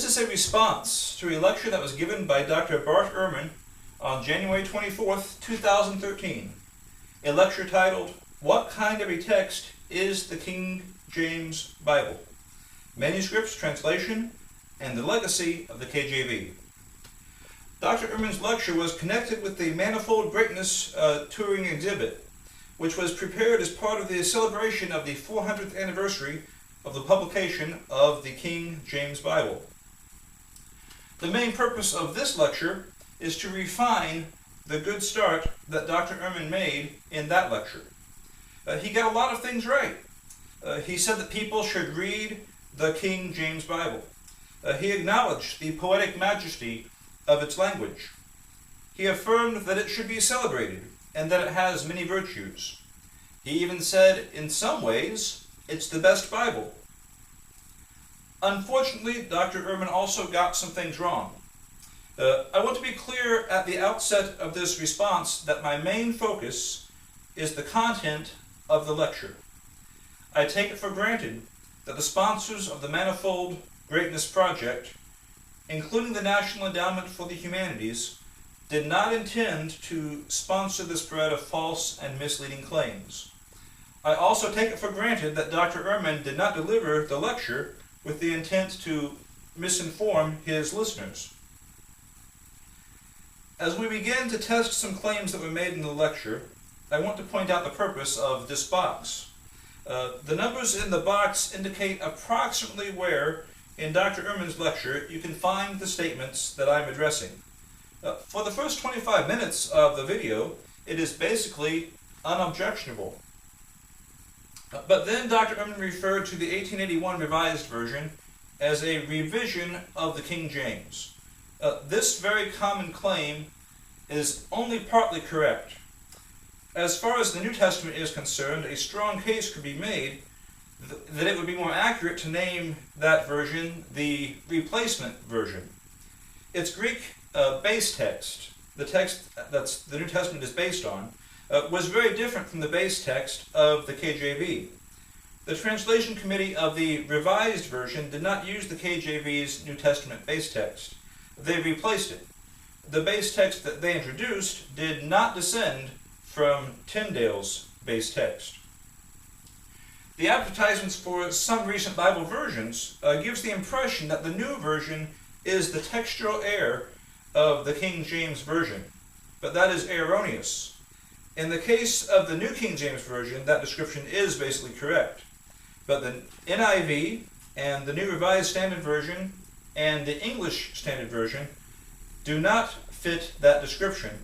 This is a response to a lecture that was given by Dr. Bart Ehrman on January 24th, 2013. A lecture titled, "What Kind of a Text is the King James Bible? Manuscripts, Translation, and the Legacy of the KJV." Dr. Ehrman's lecture was connected with the Manifold Greatness touring exhibit, which was prepared as part of the celebration of the 400th anniversary of the publication of the King James Bible. The main purpose of this lecture is to refine the good start that Dr. Ehrman made in that lecture. He got a lot of things right. He said that people should read the King James Bible. He acknowledged the poetic majesty of its language. He affirmed that it should be celebrated and that it has many virtues. He even said, in some ways, it's the best Bible. Unfortunately, Dr. Ehrman also got some things wrong. I want to be clear at the outset of this response that my main focus is the content of the lecture. I take it for granted that the sponsors of the Manifold Greatness Project, including the National Endowment for the Humanities, did not intend to sponsor the spread of false and misleading claims. I also take it for granted that Dr. Ehrman did not deliver the lecture with the intent to misinform his listeners. As we begin to test some claims that were made in the lecture, I want to point out the purpose of this box. The numbers in the box indicate approximately where, in Dr. Ehrman's lecture, you can find the statements that I'm addressing. For the first 25 minutes of the video, it is basically unobjectionable. But then Dr. Ehrman referred to the 1881 Revised Version as a revision of the King James. This very common claim is only partly correct. As far as the New Testament is concerned, a strong case could be made that it would be more accurate to name that version the replacement version. Its Greek base text, the text that the New Testament is based on, was very different from the base text of the KJV. The translation committee of the Revised Version did not use the KJV's New Testament base text. They replaced it. The base text that they introduced did not descend from Tyndale's base text. The advertisements for some recent Bible versions gives the impression that the new version is the textual heir of the King James Version, but that is erroneous. In the case of the New King James Version, that description is basically correct. But the NIV and the New Revised Standard Version and the English Standard Version do not fit that description.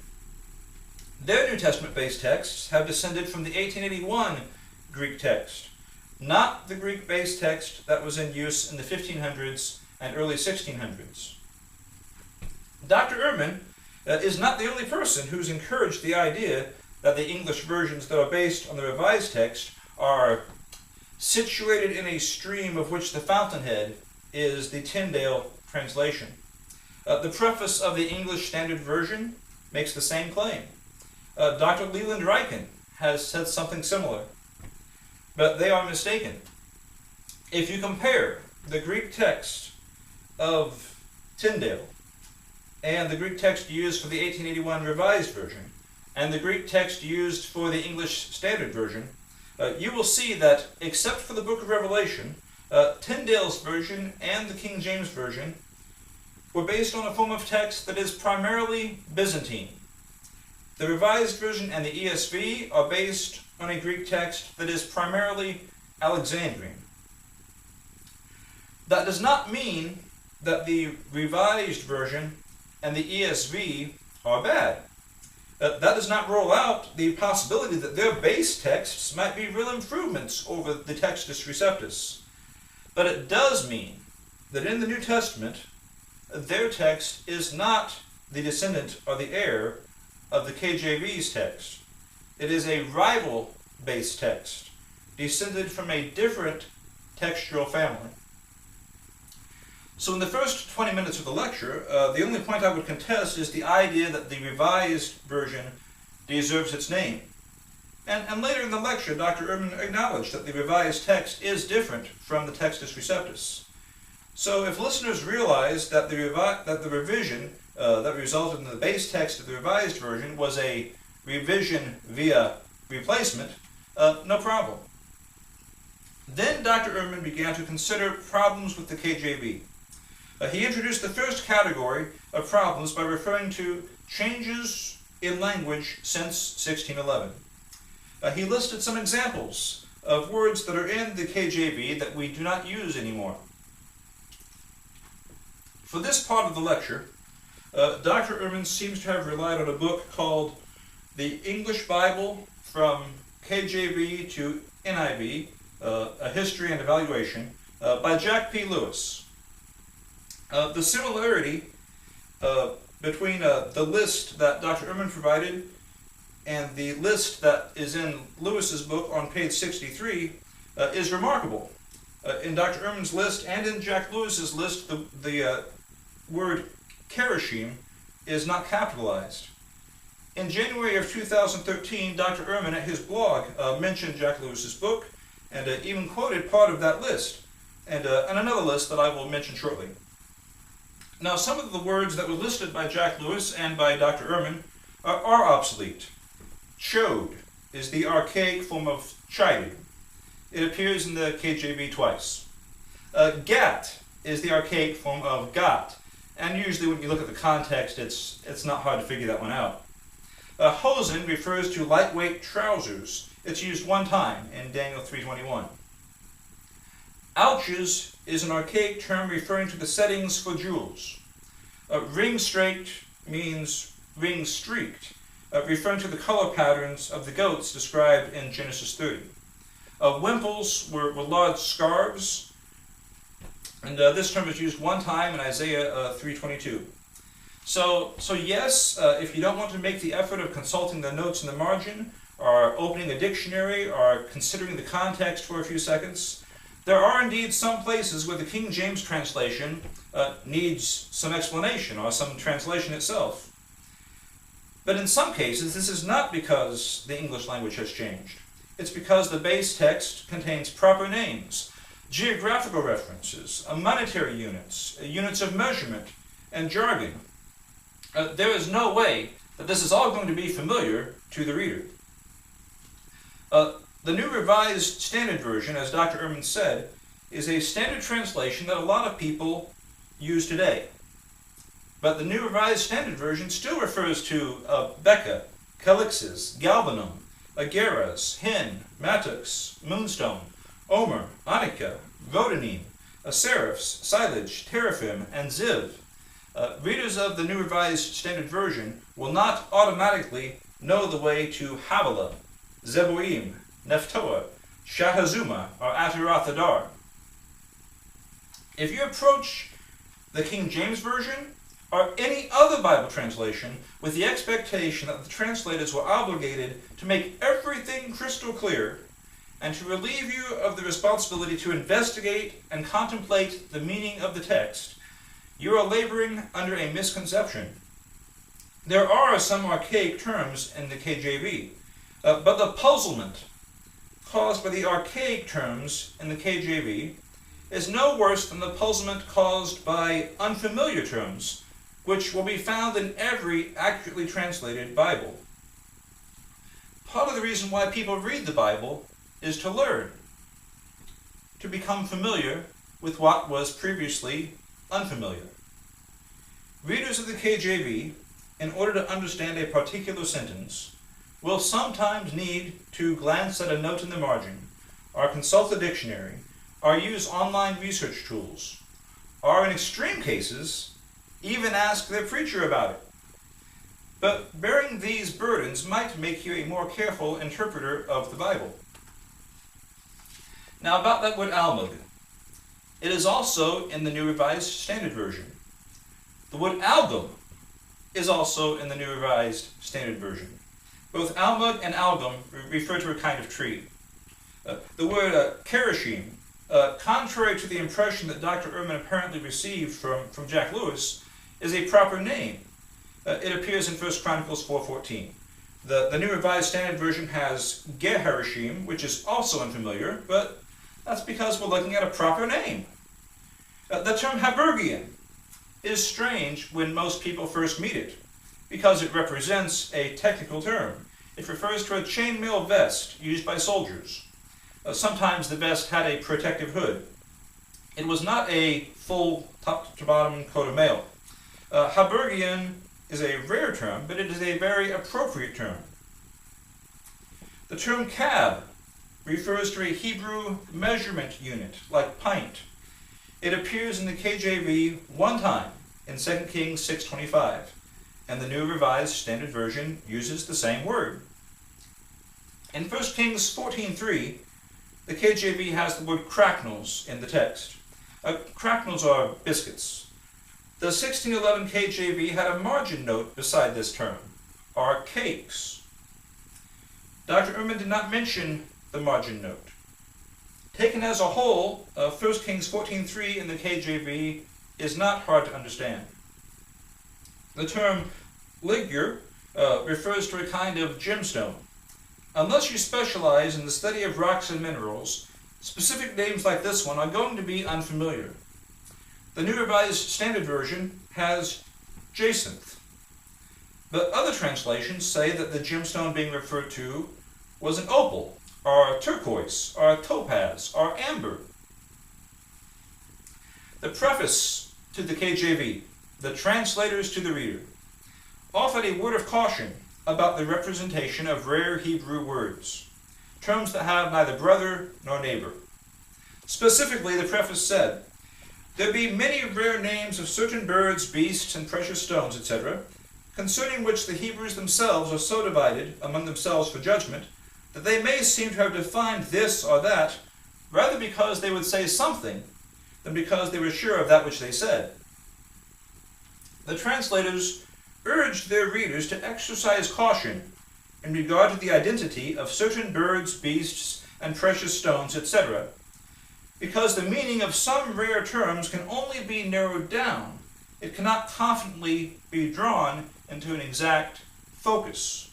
Their New Testament-based texts have descended from the 1881 Greek text, not the Greek base text that was in use in the 1500s and early 1600s. Dr. Ehrman is not the only person who's encouraged the idea that the English versions that are based on the revised text are situated in a stream of which the fountainhead is the Tyndale translation. The preface of the English Standard Version makes the same claim. Dr. Leland Ryken has said something similar, but they are mistaken. If you compare the Greek text of Tyndale and the Greek text used for the 1881 Revised Version, and the Greek text used for the English Standard Version, you will see that, except for the book of Revelation, Tyndale's version and the King James Version were based on a form of text that is primarily Byzantine. The Revised Version and the ESV are based on a Greek text that is primarily Alexandrian. That does not mean that the Revised Version and the ESV are bad. That does not rule out the possibility that their base texts might be real improvements over the Textus Receptus. But it does mean that in the New Testament, their text is not the descendant or the heir of the KJV's text. It is a rival base text, descended from a different textual family. So in the first 20 minutes of the lecture, the only point I would contest is the idea that the Revised Version deserves its name. And later in the lecture, Dr. Ehrman acknowledged that the revised text is different from the Textus Receptus. So if listeners realized that the revision that resulted in the base text of the revised version was a revision via replacement, no problem. Then Dr. Ehrman began to consider problems with the KJV. He introduced the first category of problems by referring to changes in language since 1611. He listed some examples of words that are in the KJV that we do not use anymore. For this part of the lecture, Dr. Ehrman seems to have relied on a book called The English Bible from KJV to NIV, A History and Evaluation, by Jack P. Lewis. The similarity between the list that Dr. Ehrman provided and the list that is in Lewis's book on page 63 is remarkable. In Dr. Ehrman's list and in Jack Lewis's list, the word kerashim is not capitalized. In January of 2013, Dr. Ehrman at his blog mentioned Jack Lewis's book and even quoted part of that list, and another list that I will mention shortly. Now, some of the words that were listed by Jack Lewis and by Dr. Ehrman are obsolete. Chode is the archaic form of chided. It appears in the KJV twice. Gat is the archaic form of got, and usually when you look at the context, it's not hard to figure that one out. Hosen refers to lightweight trousers. It's used one time in Daniel 3:21. Ouches is an archaic term referring to the settings for jewels. Ring straight means ring streaked, referring to the color patterns of the goats described in Genesis 30. Wimples were large scarves, and this term is used one time in Isaiah 3:22. So yes, if you don't want to make the effort of consulting the notes in the margin, or opening a dictionary, or considering the context for a few seconds, there are indeed some places where the King James translation needs some explanation, or some translation itself. But in some cases, this is not because the English language has changed. It's because the base text contains proper names, geographical references, monetary units, units of measurement, and jargon. There is no way that this is all going to be familiar to the reader. The New Revised Standard Version, as Dr. Ehrman said, is a standard translation that a lot of people use today. But the New Revised Standard Version still refers to Becca, Calixes, Galbanum, Ageras, Hin, Matux, Moonstone, Omer, Anika, Rhodanine, Seraphs, Silage, Teraphim, and Ziv. Readers of the New Revised Standard Version will not automatically know the way to Havilah, Zeboim, Nephtoah, Shahazuma, or Ataroth Adar. If you approach the King James Version or any other Bible translation with the expectation that the translators were obligated to make everything crystal clear and to relieve you of the responsibility to investigate and contemplate the meaning of the text, you are laboring under a misconception. There are some archaic terms in the KJV, but the puzzlement caused by the archaic terms in the KJV is no worse than the puzzlement caused by unfamiliar terms, which will be found in every accurately translated Bible. Part of the reason why people read the Bible is to learn, to become familiar with what was previously unfamiliar. Readers of the KJV, in order to understand a particular sentence, will sometimes need to glance at a note in the margin, or consult a dictionary, or use online research tools, or in extreme cases, even ask their preacher about it. But bearing these burdens might make you a more careful interpreter of the Bible. Now about that word almug. It is also in the New Revised Standard Version. The word algum is also in the New Revised Standard Version. Both almug and algum refer to a kind of tree. The word kerashim, contrary to the impression that Dr. Ehrman apparently received from Jack Lewis, is a proper name. It appears in 1 Chronicles 4:14. The New Revised Standard Version has Geharashim, which is also unfamiliar, but that's because we're looking at a proper name. The term Habergian is strange when most people first meet it, because it represents a technical term. It refers to a chainmail vest used by soldiers. Sometimes the vest had a protective hood. It was not a full top-to-bottom coat of mail. Habergian is a rare term, but it is a very appropriate term. The term cab refers to a Hebrew measurement unit, like pint. It appears in the KJV one time, in 2 Kings 6:25, and the New Revised Standard Version uses the same word. In 1 Kings 14:3, the KJV has the word cracknels in the text. Cracknels are biscuits. The 1611 KJV had a margin note beside this term, are cakes. Dr. Ehrman did not mention the margin note. Taken as a whole, 1 Kings 14:3 in the KJV is not hard to understand. The term ligure refers to a kind of gemstone. Unless you specialize in the study of rocks and minerals, specific names like this one are going to be unfamiliar. The New Revised Standard Version has jacinth, but other translations say that the gemstone being referred to was an opal, or turquoise, or topaz, or amber. The preface to the KJV, the translators to the reader, offered a word of caution about the representation of rare Hebrew words, terms that have neither brother nor neighbor. Specifically, the preface said, "There be many rare names of certain birds, beasts, and precious stones, etc., concerning which the Hebrews themselves are so divided among themselves for judgment, that they may seem to have defined this or that, rather because they would say something than because they were sure of that which they said." The translators urged their readers to exercise caution in regard to the identity of certain birds, beasts, and precious stones, etc., because the meaning of some rare terms can only be narrowed down. It cannot confidently be drawn into an exact focus.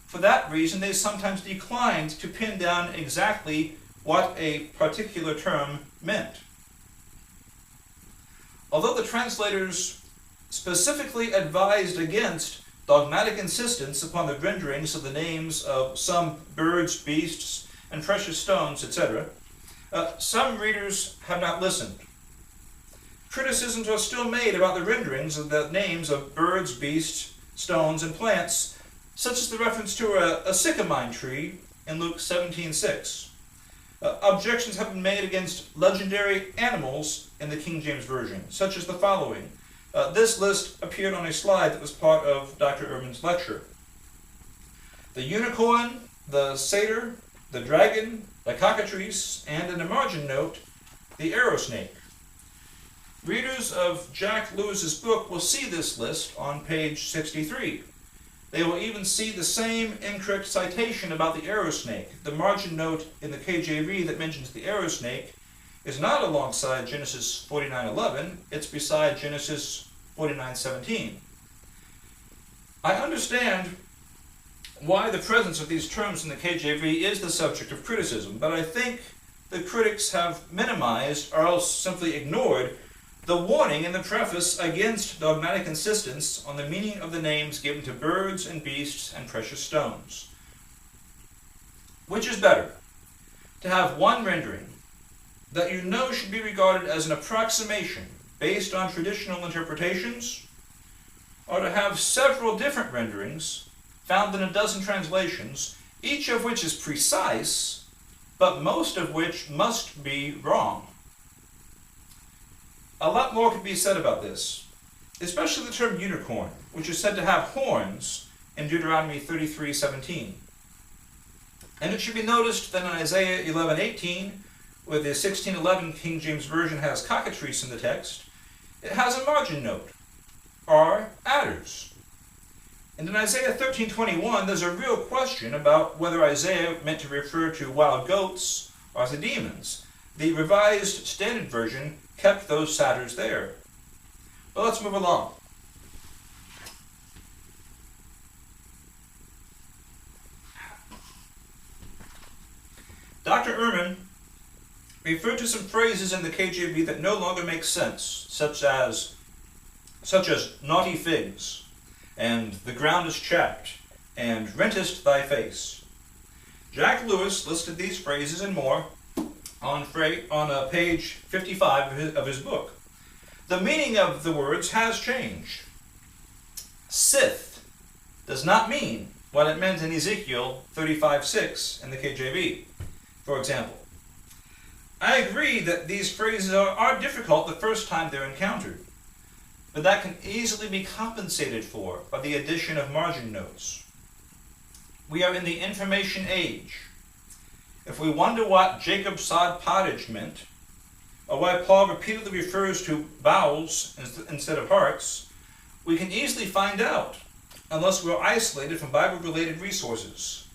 For that reason, they sometimes declined to pin down exactly what a particular term meant. Although the translators specifically advised against dogmatic insistence upon the renderings of the names of some birds, beasts, and precious stones, etc., some readers have not listened. Criticisms are still made about the renderings of the names of birds, beasts, stones, and plants, such as the reference to a sycamine tree in Luke 17:6. Objections have been made against legendary animals in the King James Version, such as the following. This list appeared on a slide that was part of Dr. Ehrman's lecture. The unicorn, the satyr, the dragon, the cockatrice, and in a margin note, the arrow snake. Readers of Jack Lewis's book will see this list on page 63. They will even see the same incorrect citation about the arrow snake. The margin note in the KJV that mentions the arrow snake is not alongside Genesis 49:11, it's beside Genesis 49:17. I understand why the presence of these terms in the KJV is the subject of criticism, but I think the critics have minimized or else simply ignored the warning in the preface against dogmatic insistence on the meaning of the names given to birds and beasts and precious stones. Which is better, to have one rendering that you know should be regarded as an approximation based on traditional interpretations, or to have several different renderings found in a dozen translations, each of which is precise, but most of which must be wrong? A lot more could be said about this, especially the term unicorn, which is said to have horns in Deuteronomy 33:17. And it should be noticed that in Isaiah 11:18, where the 1611 King James Version has cockatrice in the text, it has a margin note, or adders. And in Isaiah 13:21, there's a real question about whether Isaiah meant to refer to wild goats or to demons. The Revised Standard Version kept those satyrs there. But let's move along. Dr. Ehrman referred to some phrases in the KJV that no longer make sense, such as naughty figs, and the ground is chapped, and rentest thy face. Jack Lewis listed these phrases and more on page 55 of his book. The meaning of the words has changed. Sith does not mean what it meant in Ezekiel 35:6 in the KJV, for example. I agree that these phrases are difficult the first time they're encountered, but that can easily be compensated for by the addition of margin notes. We are in the information age. If we wonder what Jacob sod pottage meant, or why Paul repeatedly refers to vowels instead of hearts, we can easily find out, unless we're isolated from Bible-related resources.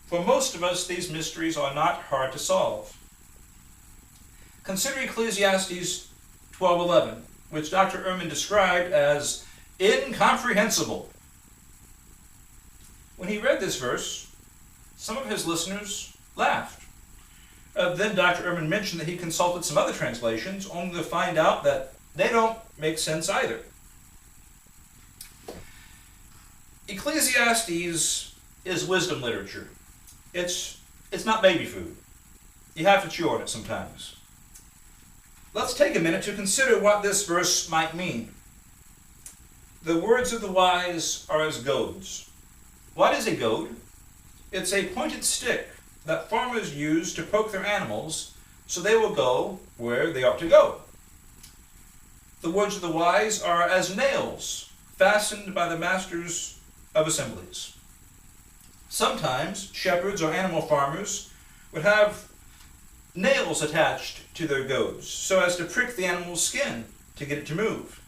For most of us, these mysteries are not hard to solve. Consider Ecclesiastes 12:11, which Dr. Ehrman described as incomprehensible. When he read this verse, some of his listeners laughed. Then Dr. Ehrman mentioned that he consulted some other translations, only to find out that they don't make sense either. Ecclesiastes is wisdom literature. It's not baby food. You have to chew on it sometimes. Let's take a minute to consider what this verse might mean. The words of the wise are as goads. What is a goad? It's a pointed stick that farmers use to poke their animals so they will go where they ought to go. The words of the wise are as nails fastened by the masters of assemblies. Sometimes shepherds or animal farmers would have nails attached to their goads so as to prick the animal's skin to get it to move.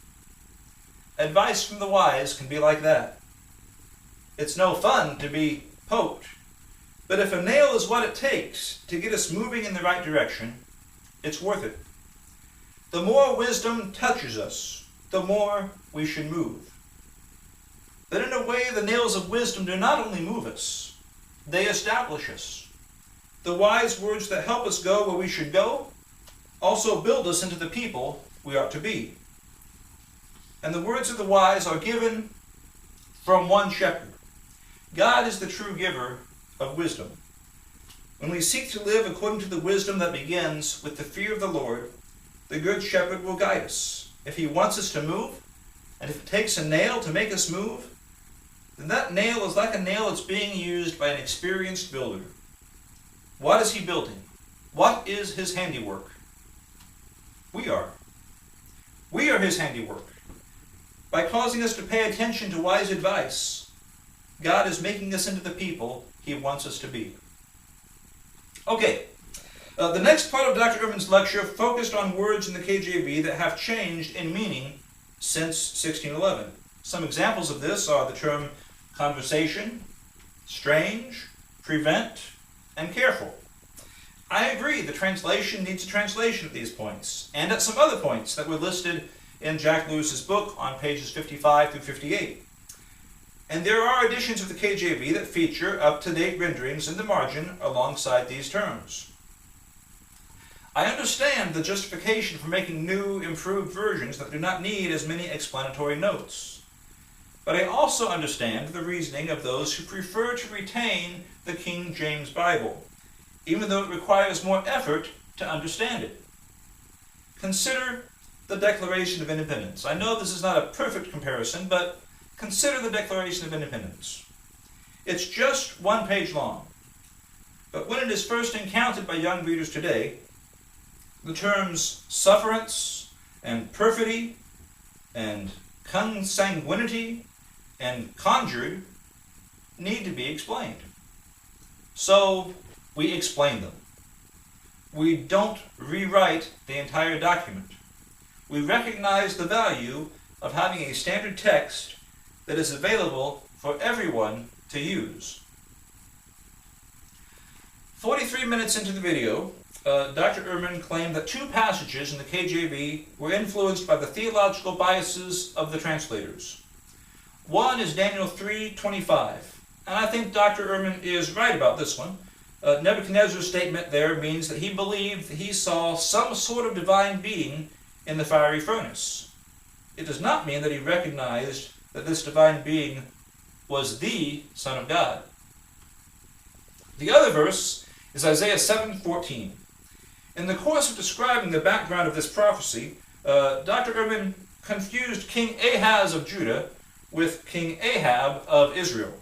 Advice from the wise can be like that. It's no fun to be poked, but if a nail is what it takes to get us moving in the right direction, it's worth it. The more wisdom touches us, the more we should move. But in a way, the nails of wisdom do not only move us, they establish us. The wise words that help us go where we should go also build us into the people we ought to be. And the words of the wise are given from one shepherd. God is the true giver of wisdom. When we seek to live according to the wisdom that begins with the fear of the Lord, the good shepherd will guide us. If he wants us to move, and if it takes a nail to make us move, then that nail is like a nail that's being used by an experienced builder. What is he building? What is his handiwork? We are. We are his handiwork. By causing us to pay attention to wise advice, God is making us into the people he wants us to be. Okay, the next part of Dr. Ehrman's lecture focused on words in the KJV that have changed in meaning since 1611. Some examples of this are the term conversation, strange, prevent, and careful. I agree the translation needs a translation at these points, and at some other points that were listed in Jack Lewis's book on pages 55 through 58. And there are editions of the KJV that feature up-to-date renderings in the margin alongside these terms. I understand the justification for making new, improved versions that do not need as many explanatory notes. But I also understand the reasoning of those who prefer to retain the King James Bible, even though it requires more effort to understand it. Consider the Declaration of Independence. I know this is not a perfect comparison, but consider the Declaration of Independence. It's just one page long. But when it is first encountered by young readers today, the terms sufferance and perfidy and consanguinity and conjured need to be explained. So we explain them. We don't rewrite the entire document. We recognize the value of having a standard text that is available for everyone to use. 43 minutes into the video, Dr. Ehrman claimed that two passages in the KJV were influenced by the theological biases of the translators. One is Daniel 3:25, and I think Dr. Ehrman is right about this one. Nebuchadnezzar's statement there means that he believed that he saw some sort of divine being in the fiery furnace. It does not mean that he recognized that this divine being was the Son of God. The other verse is Isaiah 7:14. In the course of describing the background of this prophecy, Dr. Ehrman confused King Ahaz of Judah with King Ahab of Israel.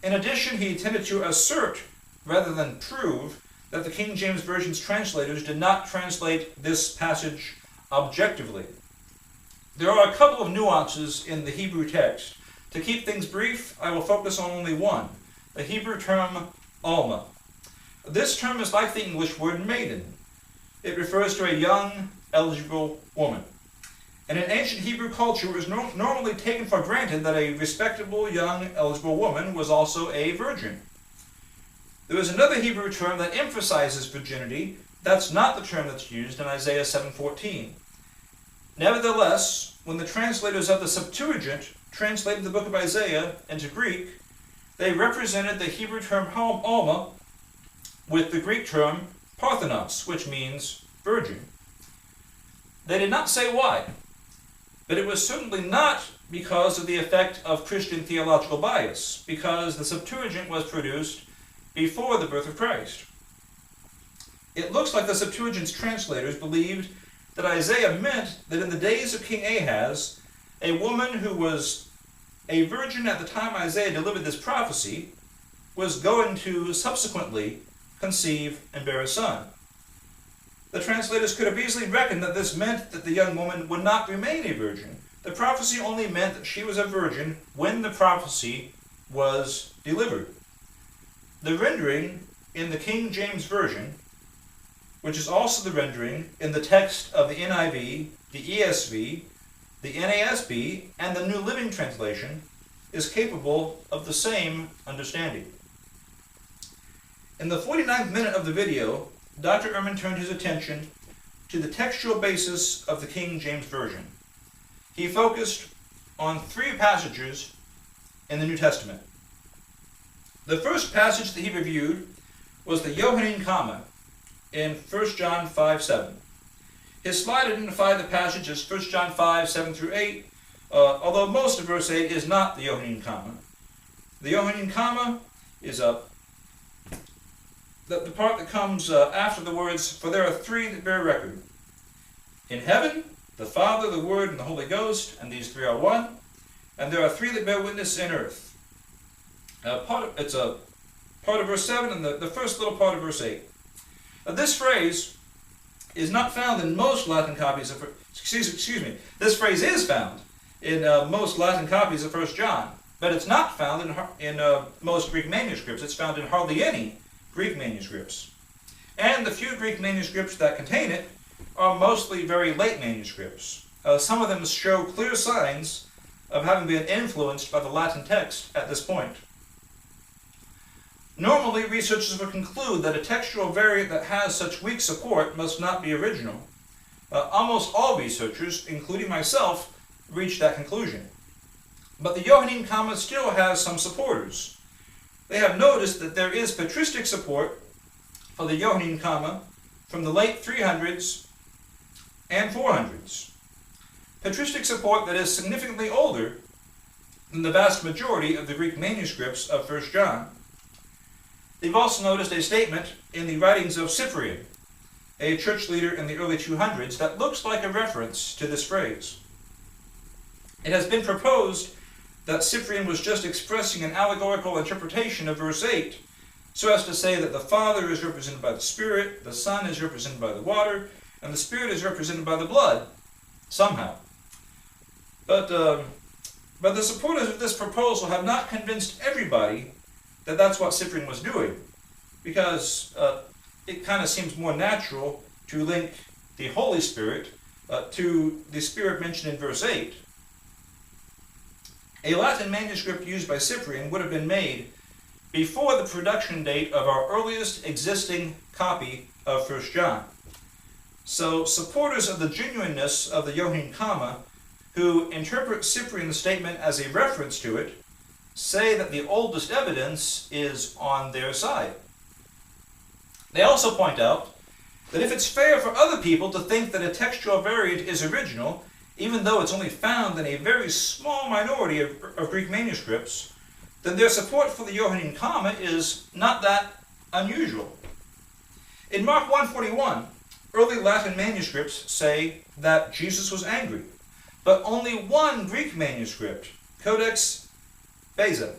In addition, he tended to assert, rather than prove, that the King James Version's translators did not translate this passage objectively. There are a couple of nuances in the Hebrew text. To keep things brief, I will focus on only one, the Hebrew term Alma. This term is like the English word maiden. It refers to a young, eligible woman. And in ancient Hebrew culture, it was normally taken for granted that a respectable, young, eligible woman was also a virgin. There is another Hebrew term that emphasizes virginity. That's not the term that's used in Isaiah 7:14. Nevertheless, when the translators of the Septuagint translated the book of Isaiah into Greek, they represented the Hebrew term Alma with the Greek term Parthenos, which means virgin. They did not say why, but it was certainly not because of the effect of Christian theological bias, because the Septuagint was produced before the birth of Christ. It looks like the Septuagint's translators believed that Isaiah meant that in the days of King Ahaz, a woman who was a virgin at the time Isaiah delivered this prophecy was going to subsequently conceive and bear a son. The translators could have easily reckoned that this meant that the young woman would not remain a virgin. The prophecy only meant that she was a virgin when the prophecy was delivered. The rendering in the King James Version, which is also the rendering in the text of the NIV, the ESV, the NASB, and the New Living Translation, is capable of the same understanding. In the 49th minute of the video, Dr. Ehrman turned his attention to the textual basis of the King James Version. He focused on 3 passages in the New Testament. The first passage that he reviewed was the Johannine comma in 1 John 5:7. His slide identified the passage as 1 John 5:7 through 8, although most of verse 8 is not the Johannine comma. The Johannine comma is the part that comes after the words, "For there are 3 that bear record. In heaven, the Father, the Word, and the Holy Ghost, and these 3 are one. And there are 3 that bear witness in earth." It's a part of verse 7 and the first little part of verse 8. This phrase is not found in most Latin copies of... This phrase is found in most Latin copies of 1 John, but it's not found in most Greek manuscripts. It's found in hardly any Greek manuscripts. And the few Greek manuscripts that contain it are mostly very late manuscripts. Some of them show clear signs of having been influenced by the Latin text at this point. Normally, researchers would conclude that a textual variant that has such weak support must not be original. Almost all researchers, including myself, reach that conclusion. But the Johannine comma still has some supporters. They have noticed that there is patristic support for the Johannine comma from the late 300s and 400s. Patristic support that is significantly older than the vast majority of the Greek manuscripts of 1 John. They've also noticed a statement in the writings of Cyprian, a church leader in the early 200s, that looks like a reference to this phrase. It has been proposed that Cyprian was just expressing an allegorical interpretation of verse 8, so as to say that the Father is represented by the Spirit, the Son is represented by the water, and the Spirit is represented by the blood, somehow. But the supporters of this proposal have not convinced everybody that that's what Cyprian was doing, because it kind of seems more natural to link the Holy Spirit to the Spirit mentioned in verse 8. A Latin manuscript used by Cyprian would have been made before the production date of our earliest existing copy of 1 John. So supporters of the genuineness of the Johannine comma, who interpret Cyprian's statement as a reference to it, say that the oldest evidence is on their side. They also point out that if it's fair for other people to think that a textual variant is original, even though it's only found in a very small minority of Greek manuscripts, then their support for the Johannine comma is not that unusual. In Mark 1:41, early Latin manuscripts say that Jesus was angry, but only one Greek manuscript, Codex Bezae,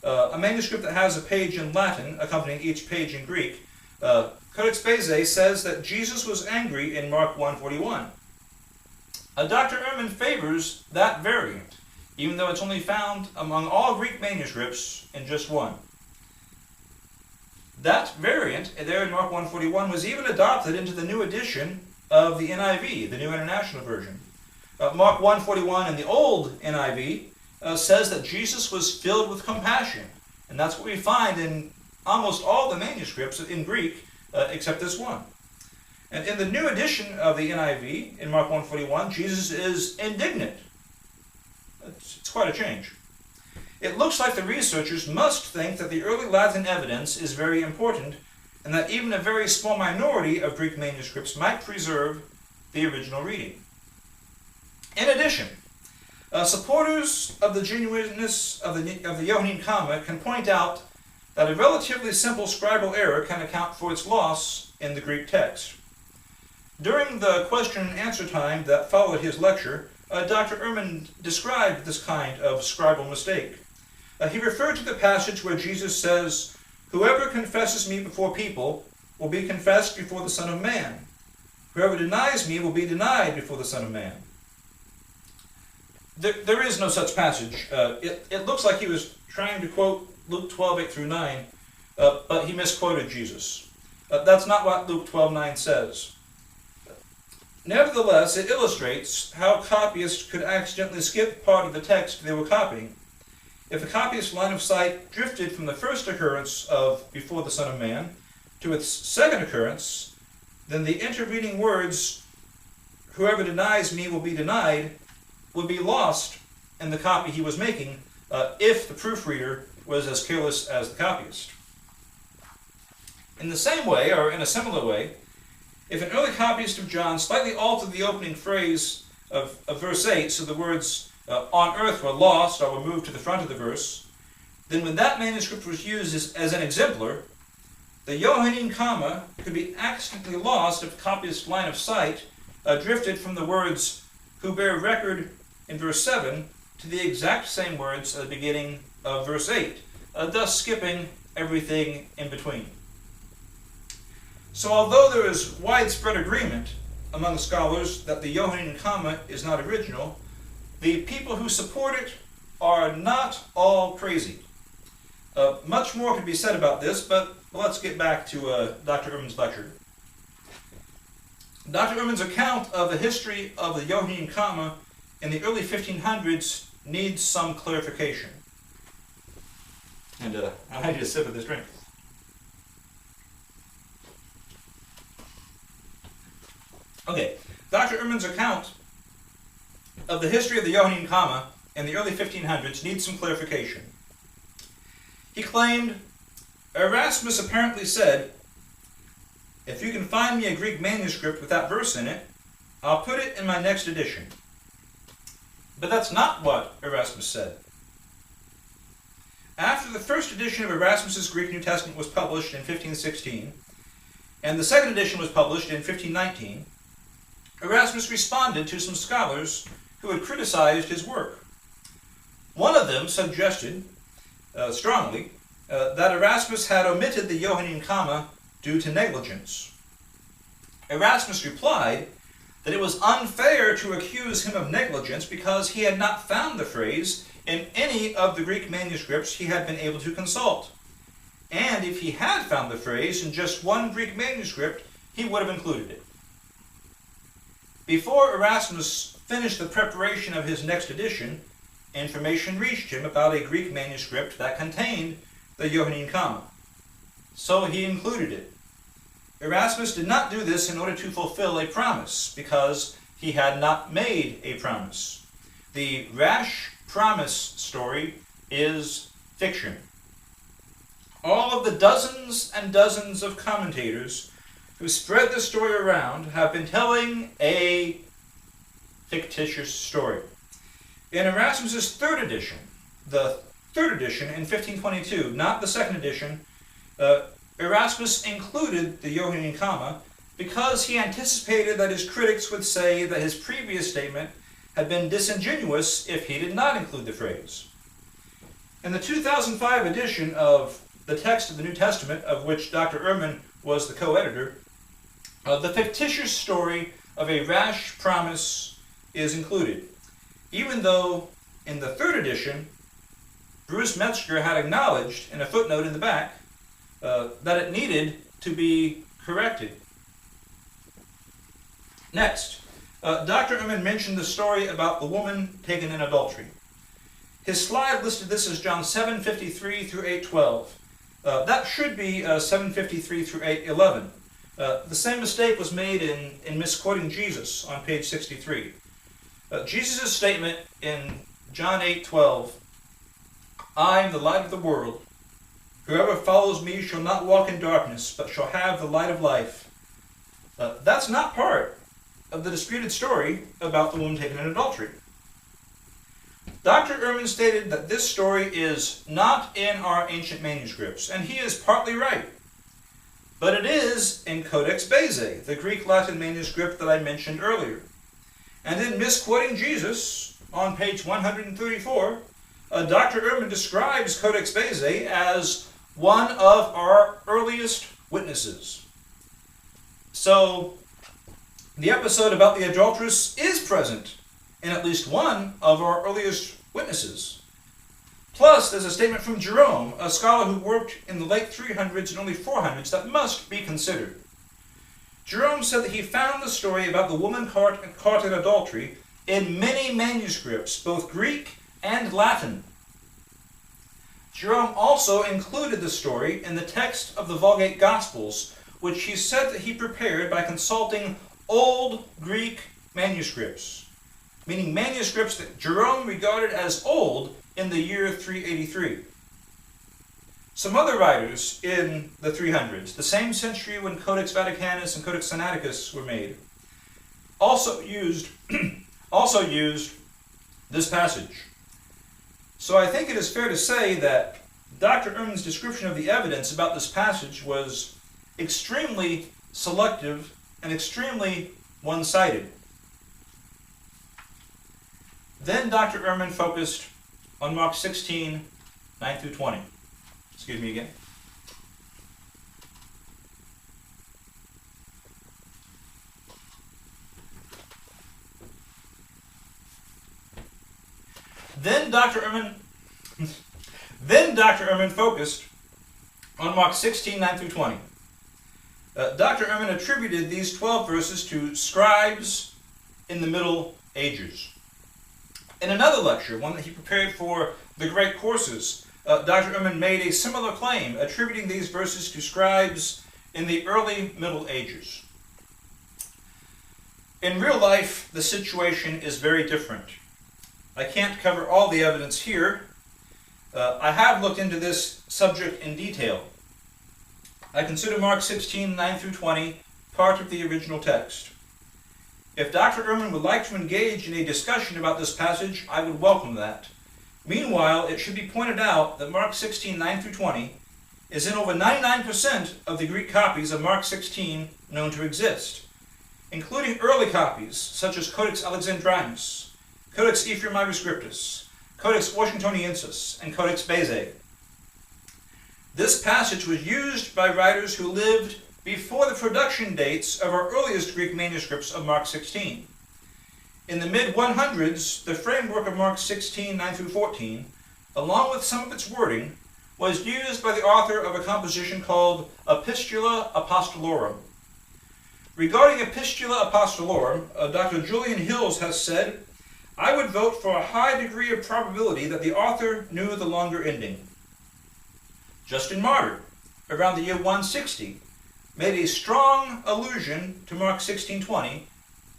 a manuscript that has a page in Latin accompanying each page in Greek, Codex Bezae says that Jesus was angry in Mark 1:41. Dr. Ehrman favors that variant, even though it's only found among all Greek manuscripts in just one. That variant, there in Mark 1:41, was even adopted into the new edition of the NIV, the New International Version. Mark 1:41 in the old NIV says that Jesus was filled with compassion, and that's what we find in almost all the manuscripts in Greek, except this one. And in the new edition of the NIV, in Mark 1:41, Jesus is indignant. It's quite a change. It looks like the researchers must think that the early Latin evidence is very important, and that even a very small minority of Greek manuscripts might preserve the original reading. In addition, supporters of the genuineness of the Johannine comma can point out that a relatively simple scribal error can account for its loss in the Greek text. During the question and answer time that followed his lecture, Dr. Ehrman described this kind of scribal mistake. He referred to the passage where Jesus says, "Whoever confesses me before people will be confessed before the Son of Man. Whoever denies me will be denied before the Son of Man." There is no such passage. It looks like he was trying to quote Luke 12:8-9, but he misquoted Jesus. That's not what Luke 12:9 says. Nevertheless, it illustrates how copyists could accidentally skip part of the text they were copying. If a copyist's line of sight drifted from the first occurrence of "before the Son of Man" to its second occurrence, then the intervening words, "whoever denies me will be denied," would be lost in the copy he was making if the proofreader was as careless as the copyist. In the same way, or in a similar way, if an early copyist of John slightly altered the opening phrase of verse 8 so the words "on earth" were lost or were moved to the front of the verse, then when that manuscript was used as an exemplar, the Johannine comma could be accidentally lost if the copyist's line of sight drifted from the words "who bear record" in verse 7 to the exact same words at the beginning of verse 8, thus skipping everything in between. So although there is widespread agreement among scholars that the Johannine comma is not original, the people who support it are not all crazy. Much more could be said about this, but let's get back to Dr. Ehrman's lecture. Dr. Ehrman's account of the history of the Johannine comma in the early 1500s needs some clarification. And I need a sip of this drink. Okay, Dr. Ehrman's account of the history of the Johannine comma in the early 1500s needs some clarification. He claimed, Erasmus apparently said, "If you can find me a Greek manuscript with that verse in it, I'll put it in my next edition." But that's not what Erasmus said. After the first edition of Erasmus's Greek New Testament was published in 1516, and the second edition was published in 1519, Erasmus responded to some scholars who had criticized his work. One of them suggested, strongly, that Erasmus had omitted the Johannine comma due to negligence. Erasmus replied that it was unfair to accuse him of negligence because he had not found the phrase in any of the Greek manuscripts he had been able to consult. And if he had found the phrase in just one Greek manuscript, he would have included it. Before Erasmus finished the preparation of his next edition, information reached him about a Greek manuscript that contained the Johannine comma. So he included it. Erasmus did not do this in order to fulfill a promise, because he had not made a promise. The rash promise story is fiction. all of the dozens and dozens of commentators who spread the story around have been telling a fictitious story. In Erasmus's third edition, the third edition in 1522, not the second edition, Erasmus included the Johannine comma because he anticipated that his critics would say that his previous statement had been disingenuous if he did not include the phrase. In the 2005 edition of the text of the New Testament, of which Dr. Ehrman was the co-editor, the fictitious story of a rash promise is included, even though in the third edition, Bruce Metzger had acknowledged in a footnote in the back that it needed to be corrected. Next, Dr. Ehrman mentioned the story about the woman taken in adultery. His slide listed this as John 7:53 through 8:12. That should be 7:53 through 8:11. The same mistake was made in misquoting Jesus on page 63. Jesus' statement in John 8:12, "I am the light of the world. Whoever follows me shall not walk in darkness, but shall have the light of life." That's not part of the disputed story about the woman taken in adultery. Dr. Ehrman stated that this story is not in our ancient manuscripts, and he is partly right. But it is in Codex Bezae, the Greek-Latin manuscript that I mentioned earlier. And in misquoting Jesus, on page 134, Dr. Ehrman describes Codex Bezae as one of our earliest witnesses. So, the episode about the adulteress is present in at least one of our earliest witnesses. Plus, there's a statement from Jerome, a scholar who worked in the late 300s and early 400s, that must be considered. Jerome said that he found the story about the woman caught in adultery in many manuscripts, both Greek and Latin. Jerome also included the story in the text of the Vulgate Gospels, which he said that he prepared by consulting Old Greek manuscripts, meaning manuscripts that Jerome regarded as old in the year 383. Some other writers in the 300s, the same century when Codex Vaticanus and Codex Sinaiticus were made, also used this passage. So I think it is fair to say that Dr. Ehrman's description of the evidence about this passage was extremely selective and extremely one-sided. Then Dr. Ehrman focused on Mark 16, 9 through 20. Excuse me again. Then Dr. Ehrman focused on Mark 16, 9 through 20. Dr. Ehrman attributed these 12 verses to scribes in the Middle Ages. In another lecture, one that he prepared for the Great Courses, Dr. Ehrman made a similar claim, attributing these verses to scribes in the early Middle Ages. In real life, the situation is very different. I can't cover all the evidence here. I have looked into this subject in detail. I consider Mark 16, 9 through 20 part of the original text. If Dr. Ehrman would like to engage in a discussion about this passage, I would welcome that. Meanwhile, it should be pointed out that Mark 16, 9 through 20 is in over 99% of the Greek copies of Mark 16 known to exist, including early copies such as Codex Alexandrinus, Codex Ephraemi Scriptus, Codex Washingtoniensis, and Codex Bezae. This passage was used by writers who lived before the production dates of our earliest Greek manuscripts of Mark 16. In the mid-100s, the framework of Mark 16, 9 through 14, along with some of its wording, was used by the author of a composition called Epistula Apostolorum. Regarding Epistula Apostolorum, Dr. Julian Hills has said, "I would vote for a high degree of probability that the author knew the longer ending." Justin Martyr, around the year 160, made a strong allusion to Mark 16:20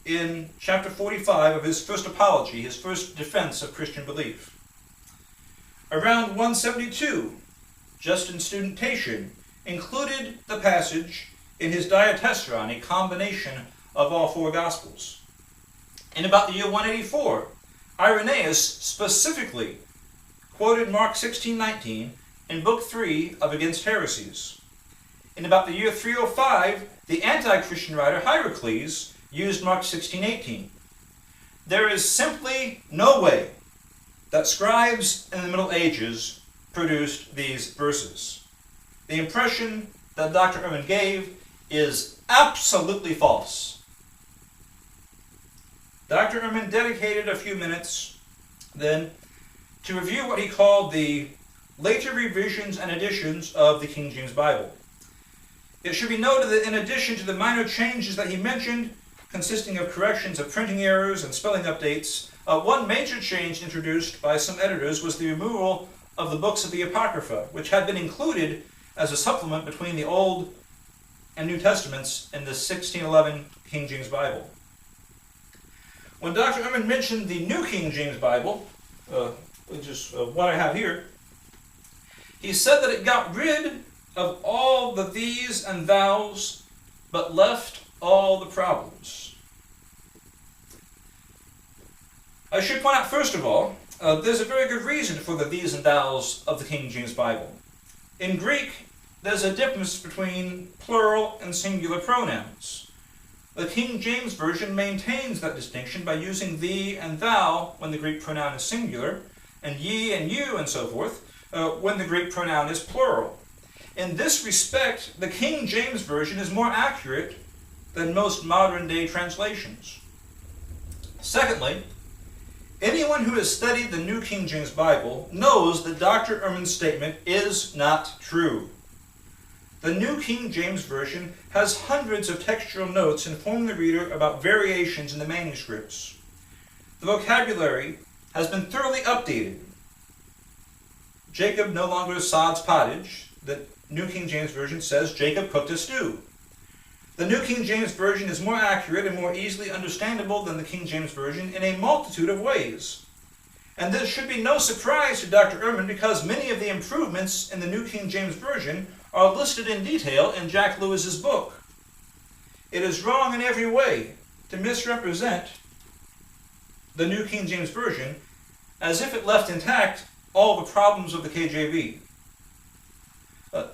in chapter 45 of his first apology, his first defense of Christian belief. Around 172, Justin Studentation, included the passage in his Diatessaron, a combination of all four Gospels. In about the year 184, Irenaeus specifically quoted Mark 16:19 in Book 3 of Against Heresies. In about the year 305, the anti-Christian writer Hierocles used Mark 16:18. There is simply no way that scribes in the Middle Ages produced these verses. The impression that Dr. Ehrman gave is absolutely false. Dr. Ehrman dedicated a few minutes then to review what he called the later revisions and additions of the King James Bible. It should be noted that in addition to the minor changes that he mentioned, consisting of corrections of printing errors and spelling updates, one major change introduced by some editors was the removal of the books of the Apocrypha, which had been included as a supplement between the Old and New Testaments in the 1611 King James Bible. When Dr. Ehrman mentioned the New King James Bible, which is what I have here, he said that it got rid of all the these and thous, but left all the problems. I should point out, first of all, there's a very good reason for the these and thous of the King James Bible. In Greek, there's a difference between plural and singular pronouns. The King James Version maintains that distinction by using thee and thou when the Greek pronoun is singular, and ye and you and so forth when the Greek pronoun is plural. In this respect, the King James Version is more accurate than most modern-day translations. Secondly, anyone who has studied the New King James Bible knows that Dr. Ehrman's statement is not true. The New King James Version has hundreds of textual notes informing the reader about variations in the manuscripts. The vocabulary has been thoroughly updated. Jacob no longer sods pottage. The New King James Version says Jacob cooked a stew. The New King James Version is more accurate and more easily understandable than the King James Version in a multitude of ways. And this should be no surprise to Dr. Ehrman because many of the improvements in the New King James Version are listed in detail in Jack Lewis's book. It is wrong in every way to misrepresent the New King James Version as if it left intact all the problems of the KJV.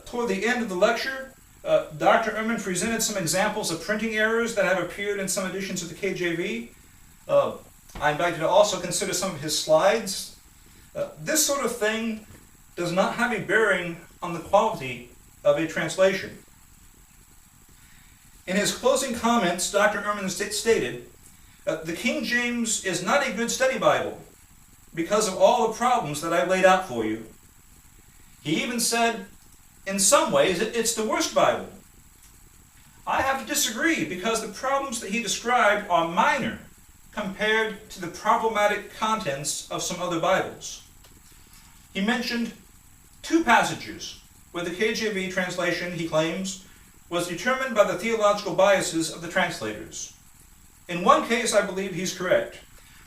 Toward the end of the lecture, Dr. Ehrman presented some examples of printing errors that have appeared in some editions of the KJV. I invite you to also consider some of his slides. This sort of thing does not have a bearing on the quality of a translation. In his closing comments, Dr. Ehrman stated, the King James is not a good study Bible because of all the problems that I laid out for you. He even said, in some ways, it's the worst Bible. I have to disagree because the problems that he described are minor compared to the problematic contents of some other Bibles. He mentioned two passages where the KJV translation, he claims, was determined by the theological biases of the translators. In one case, I believe he's correct,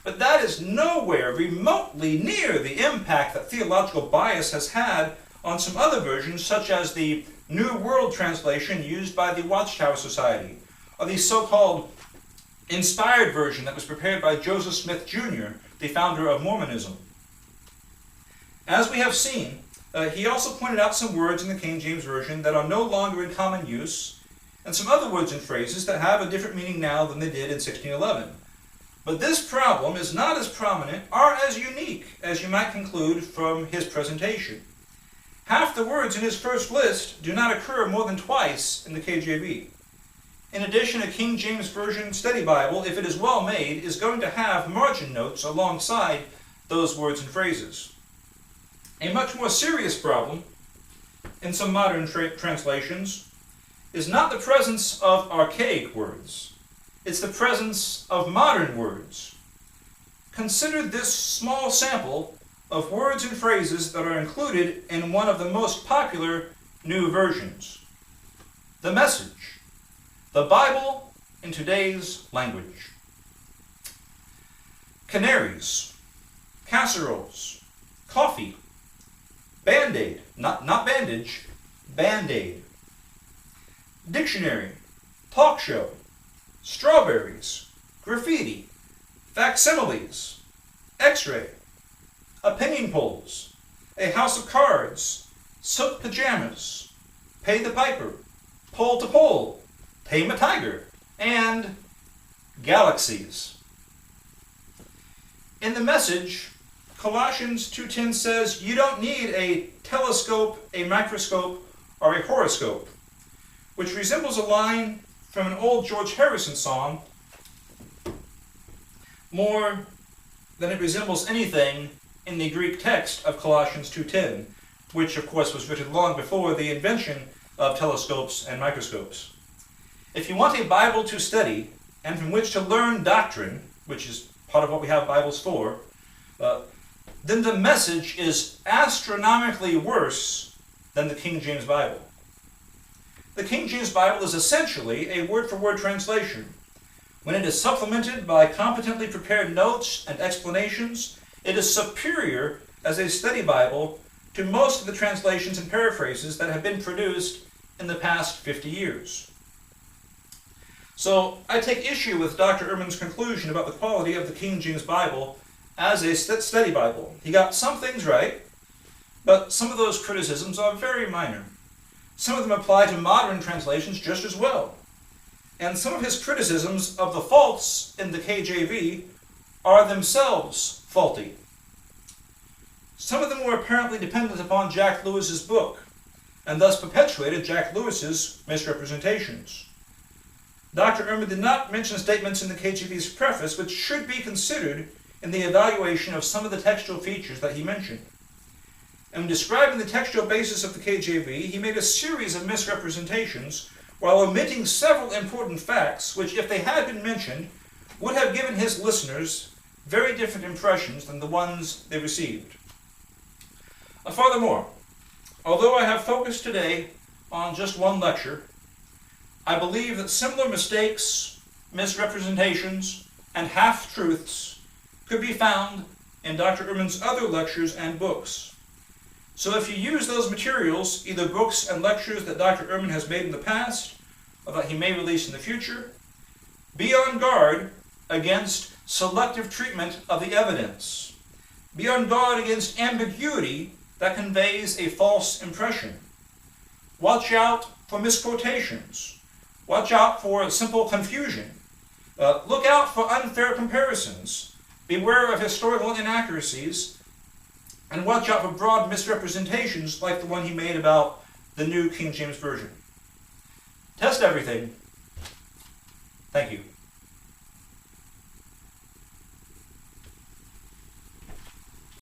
but that is nowhere remotely near the impact that theological bias has had on some other versions, such as the New World Translation used by the Watchtower Society, or the so-called inspired version that was prepared by Joseph Smith Jr., the founder of Mormonism. As we have seen, he also pointed out some words in the King James Version that are no longer in common use, and some other words and phrases that have a different meaning now than they did in 1611. But this problem is not as prominent or as unique as you might conclude from his presentation. Half the words in his first list do not occur more than twice in the KJV. In addition, a King James Version study Bible, if it is well made, is going to have margin notes alongside those words and phrases. A much more serious problem in some modern translations is not the presence of archaic words. It's the presence of modern words. Consider this small sample of words and phrases that are included in one of the most popular new versions. The Message, the Bible in today's language. Canaries, casseroles, coffee, Band-Aid, not bandage, Band-Aid. Dictionary, talk show, strawberries, graffiti, facsimiles, x-ray, opinion polls, a house of cards, silk pajamas, pay the piper, pole to pole, tame a tiger, and galaxies. In the message, Colossians 2:10 says you don't need a telescope, a microscope, or a horoscope, which resembles a line from an old George Harrison song more than it resembles anything in the Greek text of Colossians 2:10, which of course was written long before the invention of telescopes and microscopes. If you want a Bible to study and from which to learn doctrine, which is part of what we have Bibles for, then the message is astronomically worse than the King James Bible. The King James Bible is essentially a word-for-word translation. When it is supplemented by competently prepared notes and explanations, it is superior as a study Bible to most of the translations and paraphrases that have been produced in the past 50 years. So I take issue with Dr. Ehrman's conclusion about the quality of the King James Bible as a study Bible. He got some things right, but some of those criticisms are very minor. Some of them apply to modern translations just as well. And some of his criticisms of the faults in the KJV are themselves faulty. Some of them were apparently dependent upon Jack Lewis's book, and thus perpetuated Jack Lewis's misrepresentations. Dr. Ehrman did not mention statements in the KJV's preface which should be considered in the evaluation of some of the textual features that he mentioned. And when describing the textual basis of the KJV, he made a series of misrepresentations while omitting several important facts which, if they had been mentioned, would have given his listeners very different impressions than the ones they received. Furthermore, although I have focused today on just one lecture, I believe that similar mistakes, misrepresentations, and half-truths could be found in Dr. Ehrman's other lectures and books. So if you use those materials, either books and lectures that Dr. Ehrman has made in the past, or that he may release in the future, be on guard against selective treatment of the evidence. Be on guard against ambiguity that conveys a false impression. Watch out for misquotations. Watch out for simple confusion. Look out for unfair comparisons. Beware of historical inaccuracies. And watch out for broad misrepresentations like the one he made about the New King James Version. Test everything. Thank you.